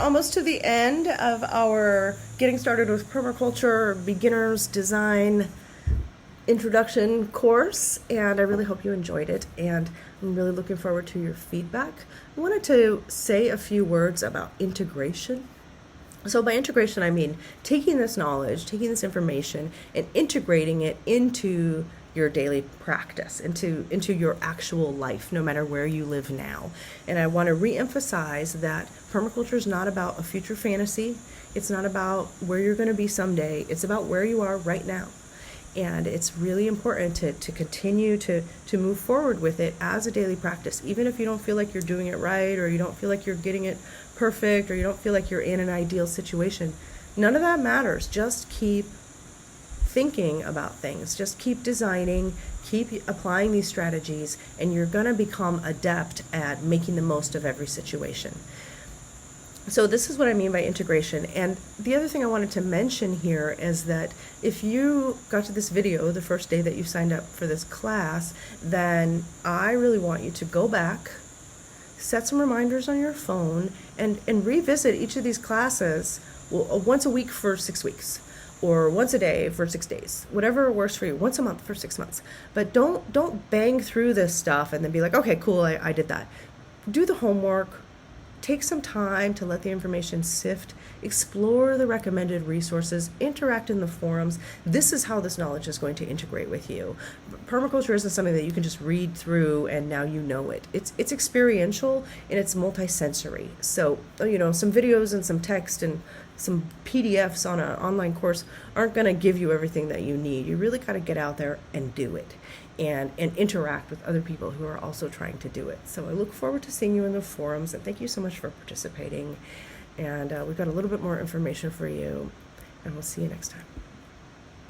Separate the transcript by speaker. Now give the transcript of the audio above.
Speaker 1: almost to the end of our Getting Started with Permaculture Beginner's Design Introduction course, and I really hope you enjoyed it, and I'm really looking forward to your feedback. I wanted to say a few words about integration. So by integration, I mean taking this knowledge, taking this information, and integrating it into your daily practice, into your actual life, no matter where you live now. And I want to reemphasize that permaculture is not about a future fantasy. It's not about where you're going to be someday. It's about where you are right now. And it's really important to continue to move forward with it as a daily practice, even if you don't feel like you're doing it right, or you don't feel like you're getting it perfect, or you don't feel like you're in an ideal situation. None of that matters. Just keep thinking about things. Just keep designing, keep applying these strategies, and you're going to become adept at making the most of every situation. So this is what I mean by integration. And the other thing I wanted to mention here is that if you got to this video the first day that you signed up for this class, then I really want you to go back, set some reminders on your phone, and revisit each of these classes once a week for 6 weeks, or once a day for 6 days, whatever works for you, once a month for 6 months. But don't bang through this stuff and then be like, okay, cool, I did that. Do the homework. Take some time to let the information sift, explore the recommended resources, interact in the forums. This is how this knowledge is going to integrate with you. Permaculture isn't something that you can just read through and now you know it. It's experiential and it's multisensory. So, some videos and some text and some PDFs on an online course aren't going to give you everything that you need. You really got to get out there and do it. And interact with other people who are also trying to do it. So I look forward to seeing you in the forums, and thank you so much for participating. And we've got a little bit more information for you, and we'll see you next time.